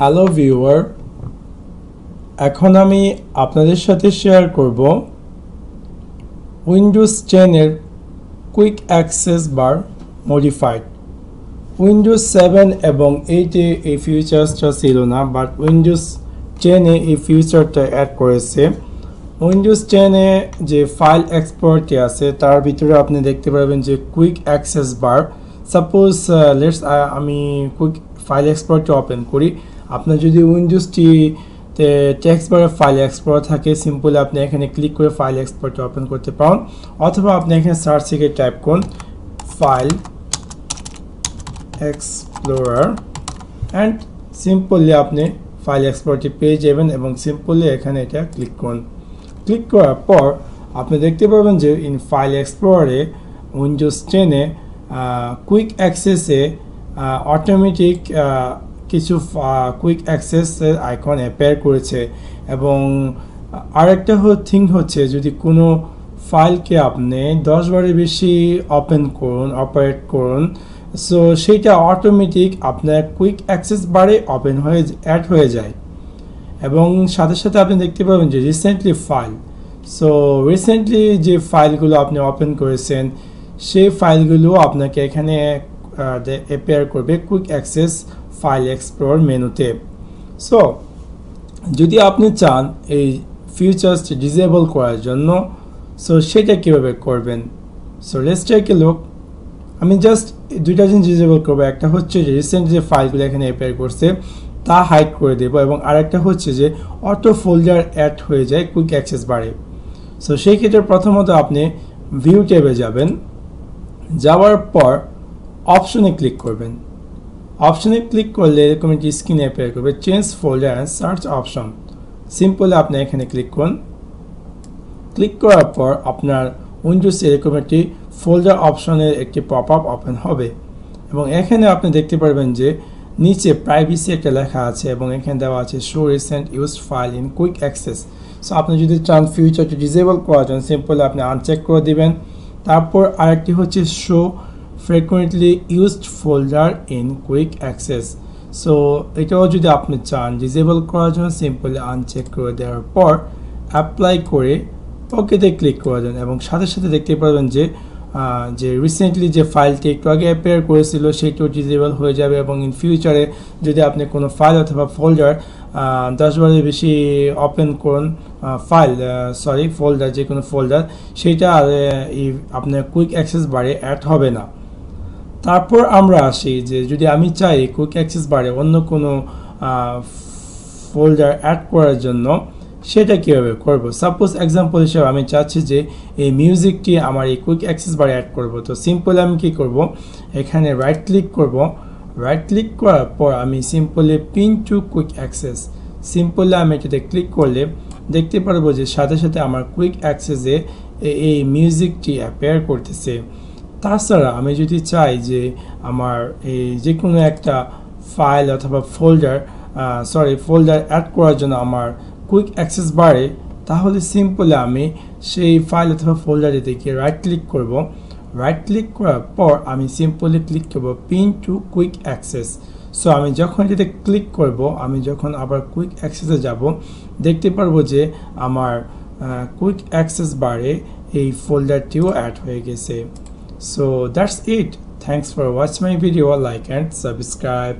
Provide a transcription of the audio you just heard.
Hello viewer, এখন আমি আপনাদের সাথে শেয়ার করব উইন্ডোজ 10 এর কুইক অ্যাক্সেস বার মডিফাইড। উইন্ডোজ 7 এবং 8 এ এই ফিচারসটা ছিল না, বাট উইন্ডোজ 10 এ এই ফিচারটা অ্যাড করেছে। উইন্ডোজ 10 এ যে ফাইল এক্সপোর্টটি আছে তার ভিতরে আপনি দেখতে পারবেন যে কুইক অ্যাক্সেস বার। সাপোজ আমি কুইক ফাইল এক্সপোর্টটি ওপেন করি। আপনার যদি উইন্ডোজটিতে টেক্সট বারে ফাইল এক্সপ্লোরার থাকে, সিম্পলি আপনি এখানে ক্লিক করে ফাইল এক্সপ্লোরারটি ওপেন করতে পারেন, অথবা আপনি এখানে সার্চ থেকে টাইপ করুন ফাইল এক্সপ্লোরার অ্যান্ড সিম্পলি আপনি ফাইল এক্সপ্লোরারটি পেয়ে যাবেন এবং সিম্পলি এখানে এটা ক্লিক করুন। ক্লিক করার পর আপনি দেখতে পাবেন যে ইন ফাইল এক্সপ্লোরারে উইন্ডোজ 10 এ কুইক অ্যাক্সেসে অটোমেটিক কিছু কুইক অ্যাক্সেসের আইকন অ্যাপিয়ার করেছে। এবং আরেকটা থিং হচ্ছে, যদি কোনো ফাইলকে আপনি 10 বারের বেশি অপারেট করুন, সো সেইটা অটোমেটিক আপনার কুইক অ্যাক্সেস বারে অ্যাড হয়ে যায়। এবং সাথে সাথে আপনি দেখতে পাবেন যে রিসেন্টলি যে ফাইলগুলো আপনি ওপেন করেছেন সেই ফাইলগুলো আপনাকে এখানে অ্যাপিয়ার করবে কুইক অ্যাক্সেস ফাইল এক্সপ্লোরার মেনুতে। সো যদি আপনি চান এই ফিচারসটি ডিসেবল করার জন্য, সো সেটা কীভাবে করবেন? So let's take a look. আমি জাস্ট দুইটা জিনিস ডিসেবল করবো। একটা হচ্ছে যে রিসেন্ট যে ফাইলগুলো এখানে অ্যাপিয়ার করছে তা হাইড করে দেব, এবং আরেকটা হচ্ছে যে অটো ফোল্ডার অ্যাড হয়ে যায় কুইক অ্যাক্সেস বারে। সো সেই ক্ষেত্রে প্রথমত আপনি ভিউ ট্যাবে যাবেন, যাওয়ার পর অপশনে ক্লিক করবেন। অপশনে ক্লিক করলে এরকম একটি স্ক্রিন অ্যাপিয়ার করবে, change folder and search option. Simply আপনি এখানে ক্লিক করুন। ক্লিক করার পর আপনার উইন্ডোজ এরকম একটি ফোল্ডার অপশনের একটি পপ আপ ওপেন হবে, এবং এখানে আপনি দেখতে পারবেন যে নিচে প্রাইভেসি একটা লেখা আছে এবং এখানে দেওয়া আছে show recent used file in quick access. So আপনি যদি চান ফিউচারটি ডিসেবল করার জন্য সিম্পলি আপনি আনচেক করে দিবেন। তারপর আরেকটি হচ্ছে show frequently used folder in quick access। So এটাও যদি আপনি চান ডিসেবল করার জন্য সিম্পলি আনচেক করে দেওয়ার পর অ্যাপ্লাই করে ওকেতে ক্লিক করে দেন, এবং সাথে সাথে দেখতে পারবেন যে রিসেন্টলি যে ফাইলটি একটু আগে অ্যাপিয়ার করেছিল সেটিও ডিসেবল হয়ে যাবে। এবং ইন ফিউচারে যদি আপনি কোনো ফাইল অথবা ফোল্ডার 10 বারের বেশি ওপেন করুন, ফোল্ডার যে কোনো ফোল্ডার, সেইটা আপনার কুইক অ্যাক্সেস বারে অ্যাড হবে না। তারপর আমরা আসি যে যদি আমি চাই কুইক অ্যাক্সেস বারে অন্য কোনো ফোল্ডার অ্যাড করার জন্য, সেটা কীভাবে করব? সাপোজ এক্সাম্পল হিসেবে আমি চাচ্ছি যে এই মিউজিকটি আমার এই কুইক অ্যাক্সেস বারে অ্যাড করব। তো সিম্পলি আমি কী করব, এখানে রাইট ক্লিক করব। রাইট ক্লিক করার পর আমি simply pin to quick access, simply আমি এটাতে ক্লিক করলে দেখতে পারবো যে সাথে সাথে আমার কুইক অ্যাক্সেসে এই মিউজিকটি অ্যাপিয়ার করতেছে। তাছাড়া আমি যদি চাই যে আমার এই যে কোনো একটা ফাইল অথবা ফোল্ডার অ্যাড করার জন্য আমার কুইক অ্যাক্সেস বারে, তাহলে সিম্পলি আমি সেই ফাইল অথবা ফোল্ডারে গিয়ে রাইট ক্লিক করব। রাইট ক্লিক করার পর আমি সিম্পলি ক্লিক করব pin to quick access. So আমি যখন এটাতে ক্লিক করব, আমি যখন আবার কুইক অ্যাক্সেসে যাব, দেখতে পারবো যে আমার কুইক অ্যাক্সেস বারে এই ফোল্ডারটিও অ্যাড হয়ে গেছে। So that's it. Thanks for watching my video. Like and subscribe.